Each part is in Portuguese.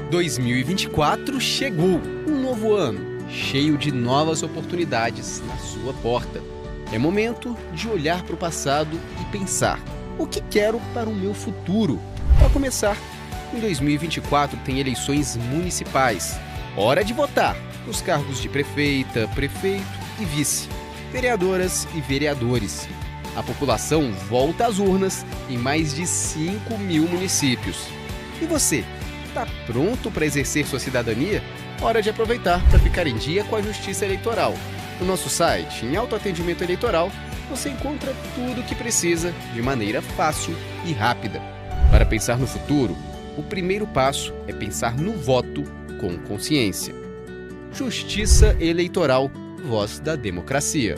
2024 chegou, um novo ano, cheio de novas oportunidades na sua porta. É momento de olhar para o passado e pensar: o que quero para o meu futuro? Para começar, em 2024 tem eleições municipais. Hora de votar nos cargos de prefeita, prefeito e vice, vereadoras e vereadores. A população volta às urnas em mais de 5.000 municípios. E você, está pronto para exercer sua cidadania? Hora de aproveitar para ficar em dia com a Justiça Eleitoral. No nosso site, em Autoatendimento Eleitoral, você encontra tudo o que precisa de maneira fácil e rápida. Para pensar no futuro, o primeiro passo é pensar no voto com consciência. Justiça Eleitoral, voz da democracia.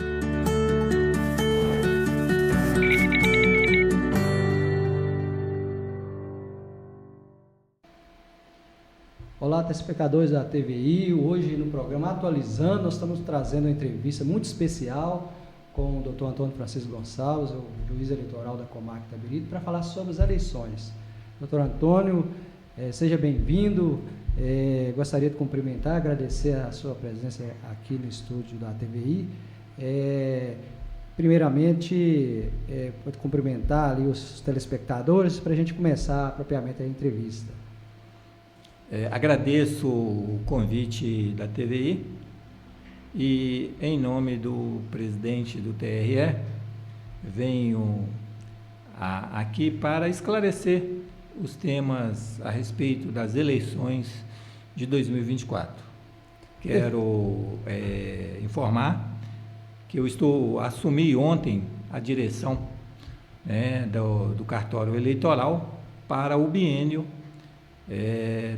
Olá, telespectadores da TVI. Hoje no programa Atualizando, nós estamos trazendo uma entrevista muito especial com o Dr. Antônio Francisco Gonçalves, o juiz eleitoral da Comarca Itabirito, para falar sobre as eleições. Dr. Antônio, seja bem-vindo. Gostaria de cumprimentar, agradecer a sua presença aqui no estúdio da TVI. Primeiramente, pode cumprimentar ali os telespectadores para a gente começar propriamente a entrevista. Agradeço o convite da TVI e, em nome do presidente do TRE, venho aqui para esclarecer os temas a respeito das eleições de 2024. Quero informar que eu assumi ontem a direção do cartório eleitoral para o biênio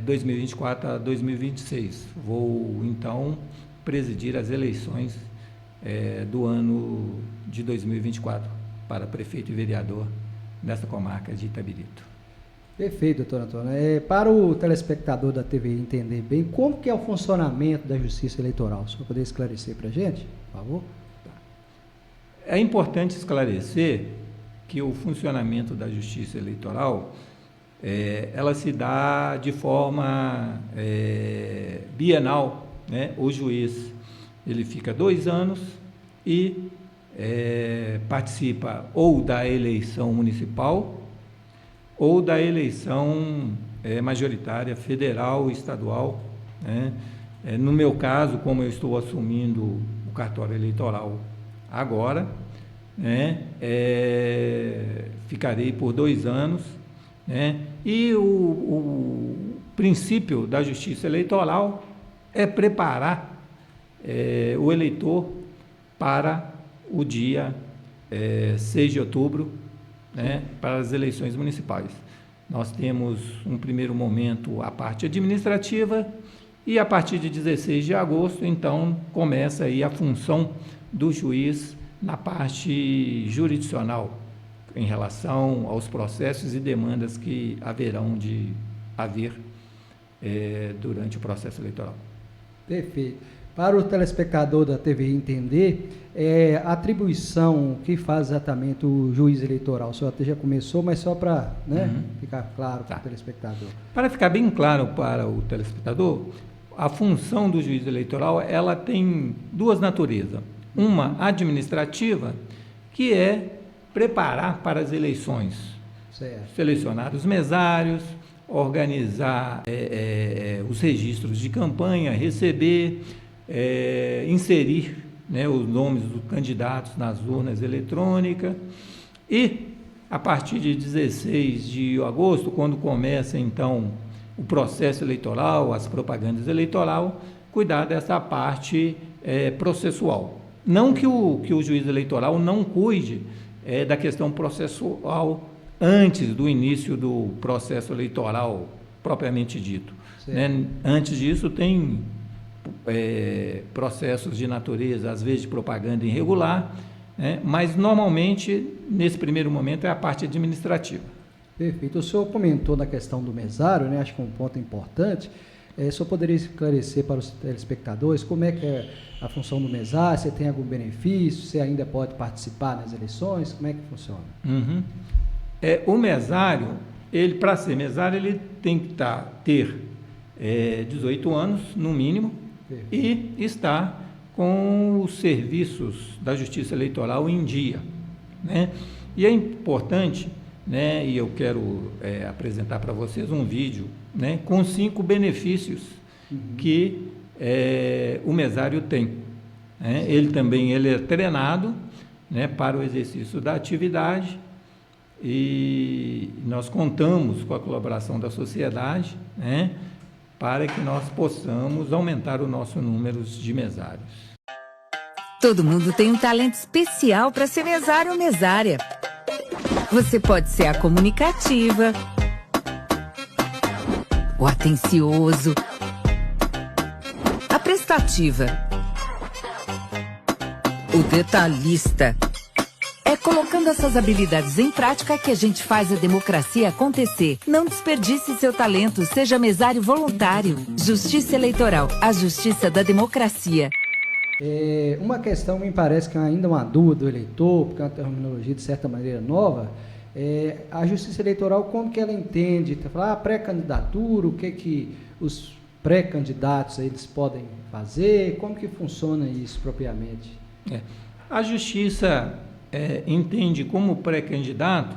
2024 a 2026. Vou, então, presidir as eleições do ano de 2024 para prefeito e vereador dessa comarca de Itabirito. Perfeito, doutor Antônio. Para o telespectador da TV entender bem, como que é o funcionamento da Justiça Eleitoral? Só poder esclarecer para a gente, por favor? É importante esclarecer que o funcionamento da Justiça Eleitoral ela se dá de forma bienal, né? O juiz ele fica 2 anos e participa ou da eleição municipal ou da eleição majoritária federal, estadual, né? No meu caso, como eu estou assumindo o cartório eleitoral agora, né? Ficarei por 2 anos, né? E o princípio da Justiça Eleitoral é preparar o eleitor para o dia 6 de outubro, né, para as eleições municipais. Nós temos um primeiro momento a parte administrativa e a partir de 16 de agosto, então, começa aí a função do juiz na parte jurisdicional, em relação aos processos e demandas que haverão de haver durante o processo eleitoral. Perfeito. Para o telespectador da TV entender, a atribuição que faz exatamente o juiz eleitoral, o senhor até já começou, mas só para ficar claro para o telespectador. Para ficar bem claro para o telespectador, a função do juiz eleitoral ela tem 2 naturezas. Uma administrativa, que é preparar para as eleições, selecionar os mesários, organizar os registros de campanha, receber, inserir, né, os nomes dos candidatos nas urnas eletrônicas e, a partir de 16 de agosto, quando começa, então, o processo eleitoral, as propagandas eleitorais, cuidar dessa parte processual. Não que o juiz eleitoral não cuide da questão processual antes do início do processo eleitoral propriamente dito, né? Antes disso tem processos de natureza, às vezes de propaganda irregular, né? Mas normalmente nesse primeiro momento é a parte administrativa. Perfeito. O senhor comentou na questão do mesário, né? Acho que é um ponto importante. O senhor poderia esclarecer para os telespectadores como é que é a função do mesário, se tem algum benefício, se ainda pode participar nas eleições, como é que funciona? O mesário, ele para ser mesário, ele tem que ter 18 anos, no mínimo, e está com os serviços da Justiça Eleitoral em dia, né? E é importante, né, e eu quero apresentar para vocês um vídeo, né, com 5 benefícios que o mesário tem, né? Ele é treinado, né, para o exercício da atividade, e nós contamos com a colaboração da sociedade, né, para que nós possamos aumentar o nosso número de mesários. Todo mundo tem um talento especial para ser mesário ou mesária. Você pode ser a comunicativa, o atencioso, a prestativa, o detalhista. É colocando essas habilidades em prática que a gente faz a democracia acontecer. Não desperdice seu talento, seja mesário voluntário. Justiça Eleitoral, a justiça da democracia. Uma questão me parece que é ainda uma dúvida do eleitor, porque é uma terminologia de certa maneira nova, a Justiça Eleitoral, como que ela entende? Falar pré-candidatura, o que os pré-candidatos eles podem fazer, como que funciona isso propriamente? A Justiça entende como pré-candidato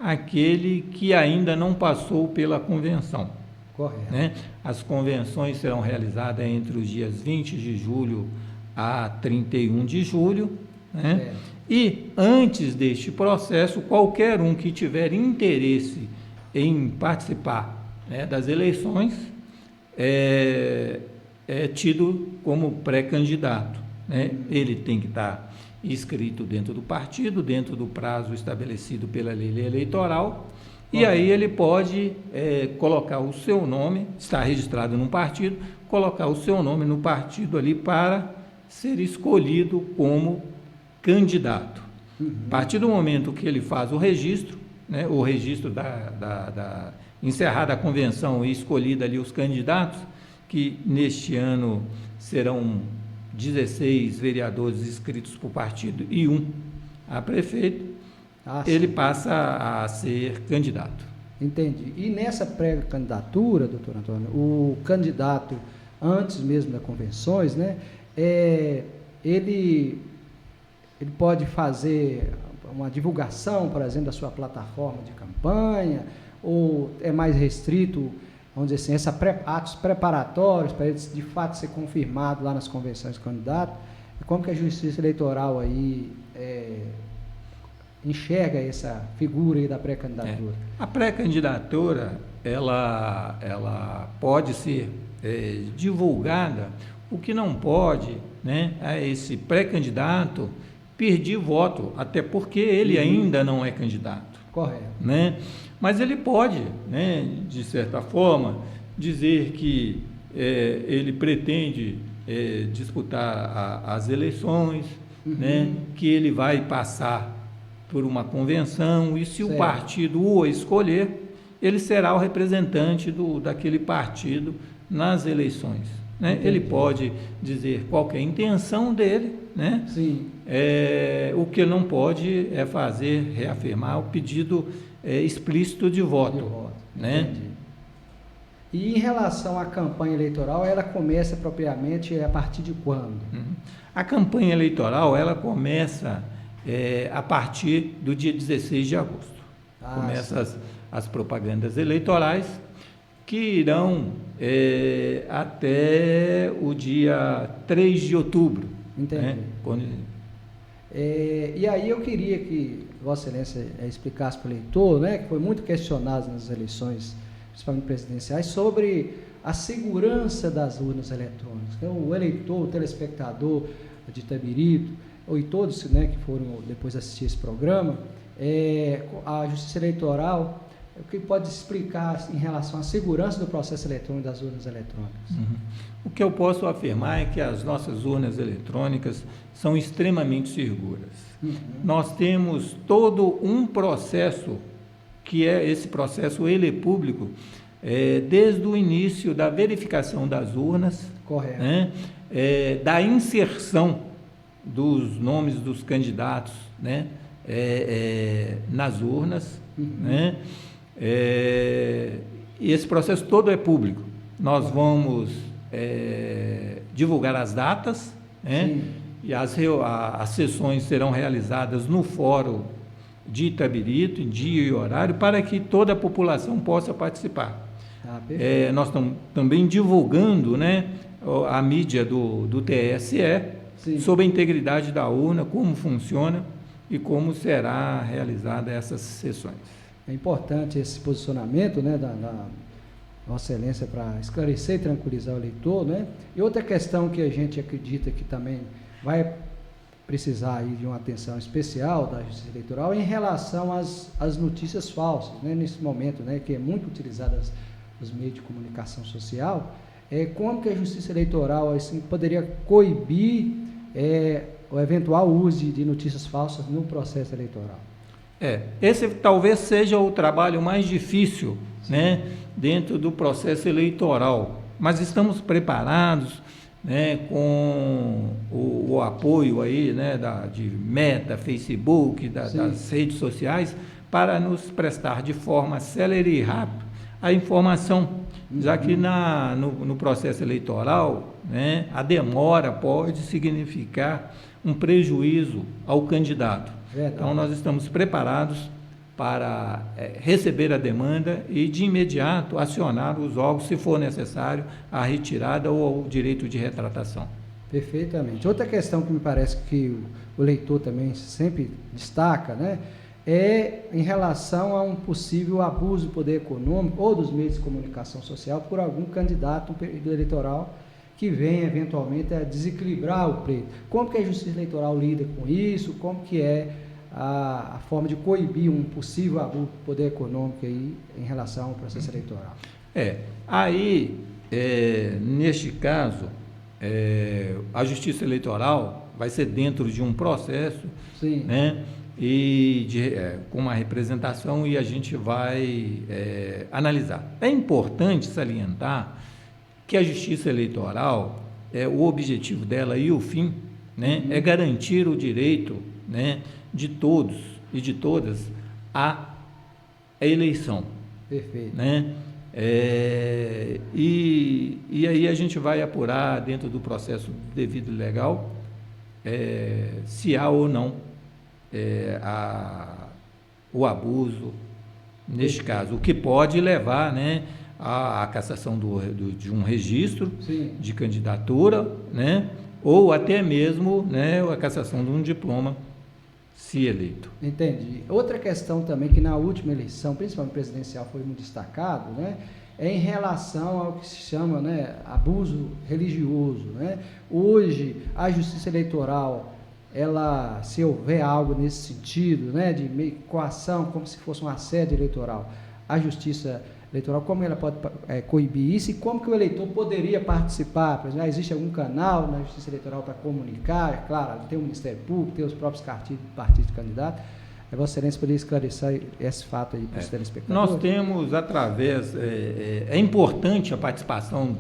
aquele que ainda não passou pela convenção. Correto. Né? As convenções serão realizadas entre os dias 20 de julho a 31 de julho, né? E antes deste processo, qualquer um que tiver interesse em participar, né, das eleições é tido como pré-candidato, né? Ele tem que estar inscrito dentro do partido, dentro do prazo estabelecido pela lei eleitoral, e aí ele pode colocar o seu nome, está registrado num partido, colocar o seu nome no partido ali para ser escolhido como candidato. A partir do momento que ele faz o registro, né, o registro encerrada a convenção e escolhida ali os candidatos, que neste ano serão 16 vereadores inscritos por partido e 1 a prefeito, ele passa a ser candidato. Entendi. E nessa pré-candidatura, doutor Antônio, o candidato, antes mesmo das convenções, né, ele pode fazer uma divulgação, por exemplo, da sua plataforma de campanha, ou é mais restrito, vamos dizer assim, atos preparatórios para ele de fato ser confirmado lá nas convenções de candidato? E como que a Justiça Eleitoral aí enxerga essa figura aí da pré-candidatura? A pré-candidatura, ela pode ser divulgada. O que não pode, né, é esse pré-candidato pedir voto, até porque ele ainda não é candidato. Correto. Né? Mas ele pode, né, de certa forma, dizer que ele pretende disputar as eleições, né, que ele vai passar por uma convenção, e se o partido o escolher, ele será o representante daquele partido nas eleições. Né? Ele pode dizer qual que é a intenção dele, né? Sim. O que não pode é reafirmar o pedido explícito de voto. Né? Entendi. E em relação à campanha eleitoral, ela começa propriamente a partir de quando? A campanha eleitoral, ela começa a partir do dia 16 de agosto. Começa as propagandas eleitorais, que irão até o dia 3 de outubro. Entendi. Né? E aí eu queria que Vossa Excelência explicasse para o eleitor, né, que foi muito questionado nas eleições, principalmente presidenciais, sobre a segurança das urnas eletrônicas. Então, o eleitor, o telespectador de Itabirito, e todos, né, que foram depois assistir esse programa, a Justiça Eleitoral, o que pode explicar em relação à segurança do processo eletrônico das urnas eletrônicas? O que eu posso afirmar é que as nossas urnas eletrônicas são extremamente seguras. Nós temos todo um processo, que é esse processo público, desde o início da verificação das urnas, correto, né, da inserção dos nomes dos candidatos, né, nas urnas, né, e esse processo todo é público. nós vamos divulgar as datas, né? E as sessões serão realizadas no Fórum de Itabirito, em dia e horário, para que toda a população possa participar. Nós estamos também divulgando, né, a mídia do TSE sobre a integridade da urna, como funciona e como será realizada essas sessões. É importante esse posicionamento, né, da Vossa Excelência para esclarecer e tranquilizar o eleitor, né? E outra questão que a gente acredita que também vai precisar aí de uma atenção especial da Justiça Eleitoral em relação às notícias falsas, né? Nesse momento, né, que é muito utilizada nos meios de comunicação social, como que a Justiça Eleitoral assim, poderia coibir o eventual uso de notícias falsas no processo eleitoral? Esse talvez seja o trabalho mais difícil, né, dentro do processo eleitoral, mas estamos preparados, né, com o apoio aí, né, de Meta, Facebook, das redes sociais, para nos prestar de forma célere e rápida a informação, já que no processo eleitoral, né, a demora pode significar um prejuízo ao candidato. Então, nós estamos preparados para receber a demanda e, de imediato, acionar os órgãos, se for necessário, a retirada ou o direito de retratação. Perfeitamente. Outra questão que me parece que o eleitor também sempre destaca, né, é em relação a um possível abuso do poder econômico ou dos meios de comunicação social por algum candidato no período eleitoral que venha, eventualmente, a desequilibrar o pleito. Como que a Justiça Eleitoral lida com isso? Como que é a forma de coibir um possível abuso do poder econômico aí em relação ao processo eleitoral? Neste caso, a Justiça Eleitoral vai ser dentro de um processo, né, com uma representação, e a gente vai analisar. É importante salientar que a Justiça Eleitoral, o objetivo dela e o fim, né, é garantir o direito, né, de todos e de todas à eleição. Perfeito. Né? E aí a gente vai apurar dentro do processo devido e legal se há ou não o abuso neste caso, o que pode levar, né, à cassação de um registro de candidatura, né, ou até mesmo, né, a cassação de um diploma, se eleito. Entendi. Outra questão também que na última eleição, principalmente presidencial, foi muito destacado, né, é em relação ao que se chama, né, abuso religioso, né? Hoje, a Justiça Eleitoral, ela, se houver algo nesse sentido, né, de coação, como se fosse um assédio eleitoral, a Justiça Eleitoral, como ela pode coibir isso e como que o eleitor poderia participar? Por exemplo, existe algum canal na Justiça Eleitoral para comunicar? Claro, tem o Ministério Público, tem os próprios partidos de candidato. Vossa Excelência poderia esclarecer esse fato aí para os telespectadores? Nós temos, através, é importante a participação,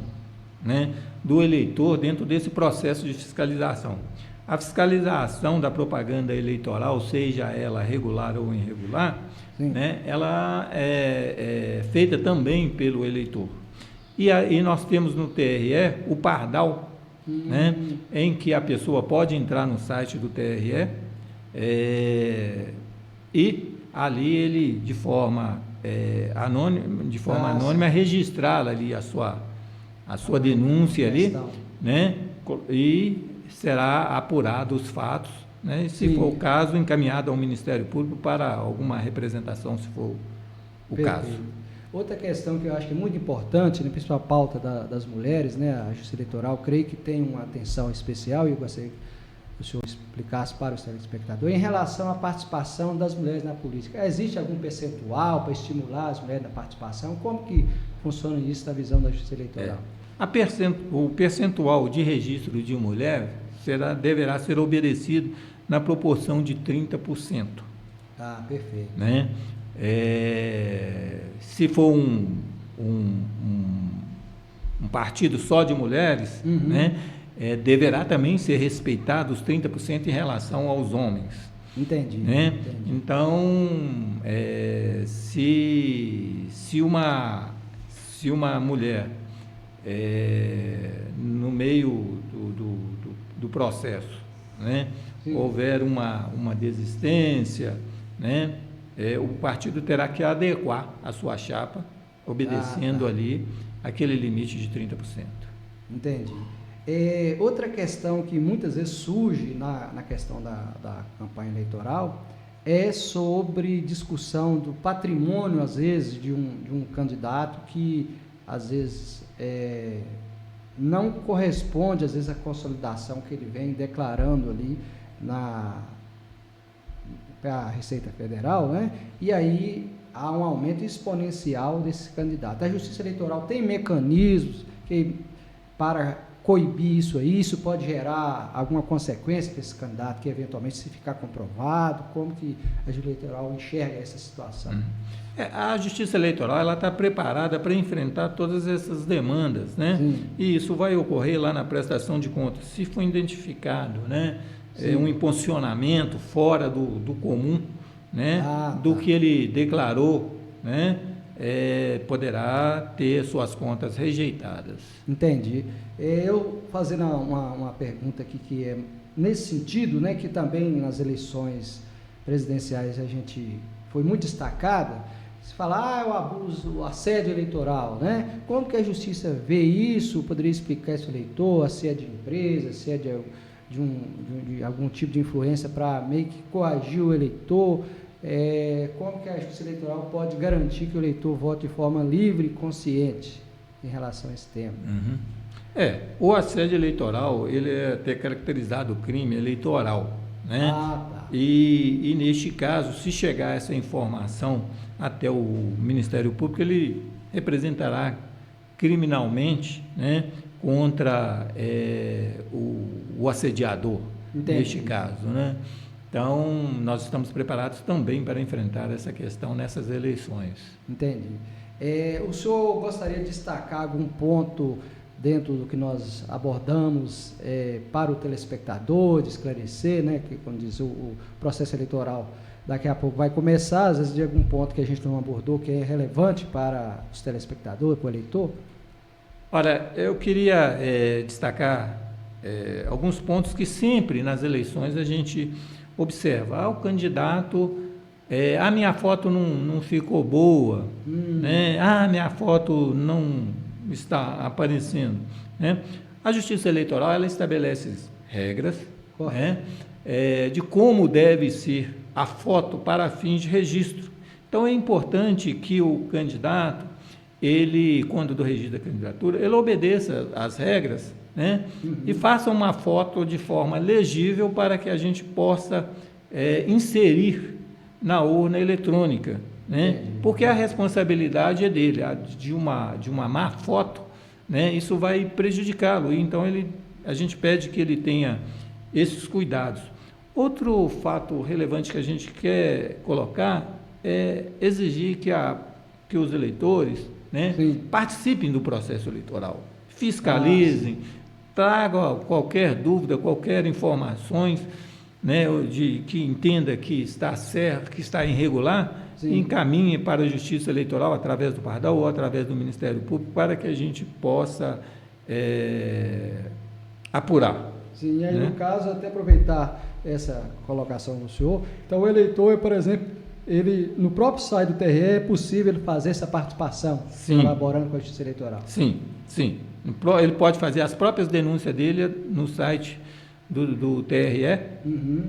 né, do eleitor dentro desse processo de fiscalização. A fiscalização da propaganda eleitoral, seja ela regular ou irregular, né, ela é feita também pelo eleitor. E aí nós temos no TRE o Pardal, né, em que a pessoa pode entrar no site do TRE e ali ele, de forma anônima, registrar ali a sua denúncia ali, né, e será apurado os fatos, né, e, se for o caso, encaminhado ao Ministério Público para alguma representação, se for o caso. Outra questão que eu acho que é muito importante, né, principalmente a pauta das mulheres, né, a Justiça Eleitoral, creio que tem uma atenção especial, e eu gostaria que o senhor explicasse para o telespectador, em relação à participação das mulheres na política. Existe algum percentual para estimular as mulheres na participação? Como que funciona isso da visão da Justiça Eleitoral? O percentual de registro de mulher deverá ser obedecido na proporção de 30%. Ah, perfeito. Né? Se for um partido só de mulheres, né, deverá também ser respeitado os 30% em relação aos homens. Entendi. Né? Entendi. Então, se uma mulher no meio do processo, né, houver uma desistência, né, o partido terá que adequar a sua chapa, obedecendo ali aquele limite de 30%. Entendi. Outra questão que muitas vezes surge na questão da campanha eleitoral é sobre discussão do patrimônio, às vezes, de um candidato que, às vezes, não corresponde, às vezes, à consolidação que ele vem declarando ali para a Receita Federal, né? E aí há um aumento exponencial desse candidato. A Justiça Eleitoral tem mecanismos para coibir isso aí? Isso pode gerar alguma consequência para esse candidato que, eventualmente, se ficar comprovado? Como que a Justiça Eleitoral enxerga essa situação? A Justiça Eleitoral ela está preparada para enfrentar todas essas demandas, né? Sim. E isso vai ocorrer lá na prestação de contas. Se for identificado, né, um impulsionamento fora do comum, né, do que ele declarou, né, poderá ter suas contas rejeitadas. Entendi. Eu fazendo uma pergunta aqui que é nesse sentido, né, que também nas eleições presidenciais a gente foi muito destacada. Se falar o abuso, o assédio eleitoral, né? Como que a justiça vê isso? Poderia explicar isso ao eleitor? Assédio de empresa, assédio de algum tipo de influência para meio que coagir o eleitor? Como que a justiça eleitoral pode garantir que o eleitor vote de forma livre e consciente em relação a esse tema? O assédio eleitoral, ele é até caracterizado crime eleitoral, né? E neste caso, se chegar essa informação até o Ministério Público, ele representará criminalmente, né, contra o assediador. Entendi. Neste caso, né? Então, nós estamos preparados também para enfrentar essa questão nessas eleições. Entendi. O senhor gostaria de destacar algum ponto dentro do que nós abordamos para o telespectador, de esclarecer, né, que, como diz, o processo eleitoral daqui a pouco vai começar, às vezes de algum ponto que a gente não abordou, que é relevante para os telespectadores, para o eleitor? Olha, eu queria destacar alguns pontos que sempre nas eleições a gente observa. O candidato, a minha foto não ficou boa, né? Minha foto não está aparecendo, né? A Justiça Eleitoral ela estabelece regras, né, de como deve ser a foto para fins de registro. Então é importante que o candidato, ele, quando do registro da candidatura, ele obedeça às regras, né, e faça uma foto de forma legível para que a gente possa inserir na urna eletrônica, né? Porque a responsabilidade é dele, de uma má foto, né? Isso vai prejudicá-lo, então a gente pede que ele tenha esses cuidados. Outro fato relevante que a gente quer colocar é exigir que os eleitores, né, participem do processo eleitoral, fiscalizem, tragam qualquer dúvida, qualquer informações, né, que entenda que está certo, que está irregular, encaminhe para a Justiça Eleitoral através do Pardal ou através do Ministério Público para que a gente possa apurar. Sim, e aí, né, no caso, até aproveitar essa colocação do senhor, então o eleitor, por exemplo, ele, no próprio site do TRE é possível ele fazer essa participação, colaborando com a Justiça Eleitoral? Sim. Ele pode fazer as próprias denúncias dele no site do TRE,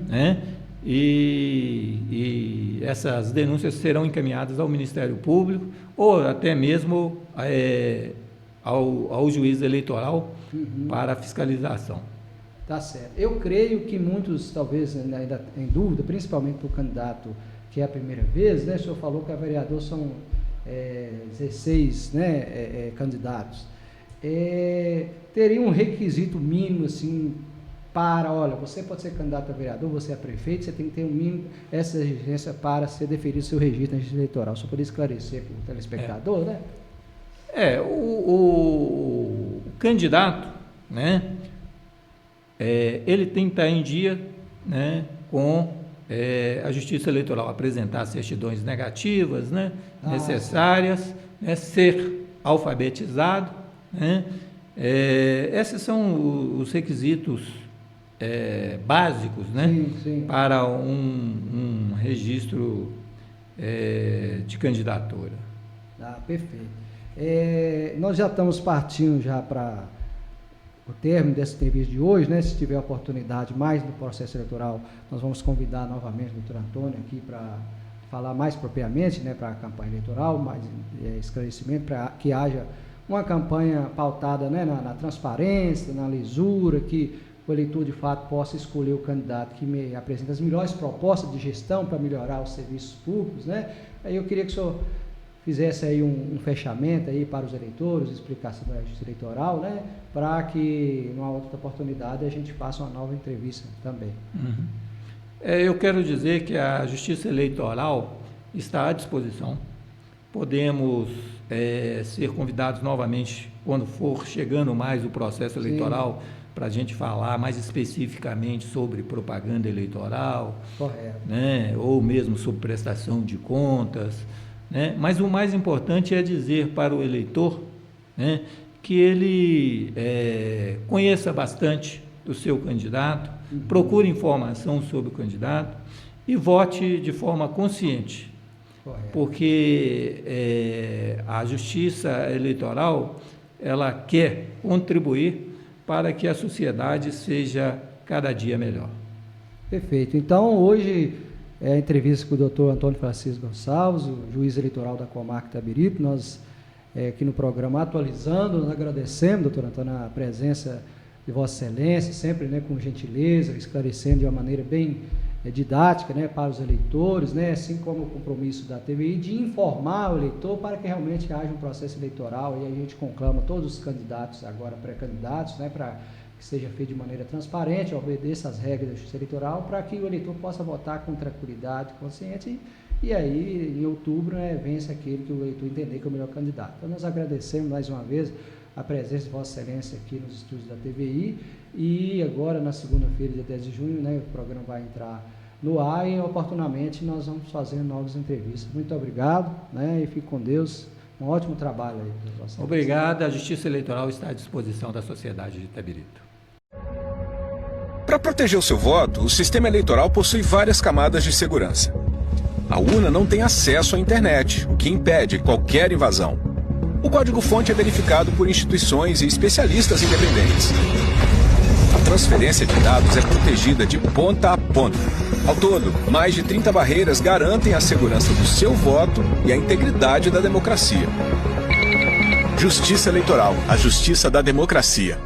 né? E essas denúncias serão encaminhadas ao Ministério Público ou até mesmo ao juiz eleitoral para fiscalização. Tá certo. Eu creio que muitos, talvez, ainda em dúvida, principalmente para o candidato que é a primeira vez, né? O senhor falou que a vereador são 16, né, candidatos. Teria um requisito mínimo, assim, olha, você pode ser candidato a vereador, você é prefeito, você tem que ter um mínimo, essa exigência para ser deferido seu registro na Justiça Eleitoral. Só poderia esclarecer para o telespectador, né? O candidato, né, ele tem que estar em dia, né, com a Justiça Eleitoral, apresentar certidões negativas, né, necessárias, né, ser alfabetizado, né, Esses são os requisitos básicos, né? Sim. Para um registro de candidatura. Perfeito. Nós já estamos partindo já para o término dessa entrevista de hoje, né? Se tiver oportunidade mais no processo eleitoral, nós vamos convidar novamente o doutor Antônio aqui para falar mais propriamente, né, para a campanha eleitoral, mais esclarecimento, para que haja uma campanha pautada, né, na transparência, na lisura, que o eleitor de fato possa escolher o candidato que me apresenta as melhores propostas de gestão para melhorar os serviços públicos, né? Aí eu queria que o senhor fizesse aí um fechamento aí para os eleitores, explicação da justiça eleitoral, né, para que numa outra oportunidade a gente faça uma nova entrevista também. Uhum. Eu quero dizer que a Justiça Eleitoral está à disposição. Podemos ser convidados novamente quando for chegando mais o processo eleitoral para a gente falar mais especificamente sobre propaganda eleitoral, correto, né, ou mesmo sobre prestação de contas, né? Mas o mais importante é dizer para o eleitor, né, que ele conheça bastante do seu candidato, procure informação sobre o candidato e vote de forma consciente. correto. Porque a Justiça Eleitoral, ela quer contribuir para que a sociedade seja cada dia melhor. Perfeito. Então, hoje a entrevista com o doutor Antônio Francisco Gonçalves, o juiz eleitoral da Comarca Itabirito. Nós, aqui no programa Atualizando, nós agradecemos, doutor Antônio, a presença de Vossa Excelência, sempre, né, com gentileza, esclarecendo de uma maneira bem didática, né, para os eleitores, né, assim como o compromisso da TVI de informar o eleitor para que realmente haja um processo eleitoral, e a gente conclama todos os candidatos, agora pré-candidatos, né, para que seja feito de maneira transparente, obedeça às regras da Justiça Eleitoral, para que o eleitor possa votar com tranquilidade, consciente, e aí, em outubro, né, vence aquele que o eleitor entender que é o melhor candidato. Então, nós agradecemos mais uma vez a presença de Vossa Excelência aqui nos estúdios da TVI, e agora, na segunda-feira, dia 10 de junho, né, o programa vai entrar no ar e, oportunamente, nós vamos fazer novas entrevistas. Muito obrigado, né, e fique com Deus. Um ótimo trabalho aí. Obrigado. A Justiça Eleitoral está à disposição da sociedade de Itabirito. Para proteger o seu voto, o sistema eleitoral possui várias camadas de segurança. A urna não tem acesso à internet, o que impede qualquer invasão. O código-fonte é verificado por instituições e especialistas independentes. A transferência de dados é protegida de ponta a ponta. Ao todo, mais de 30 barreiras garantem a segurança do seu voto e a integridade da democracia. Justiça Eleitoral, a justiça da democracia.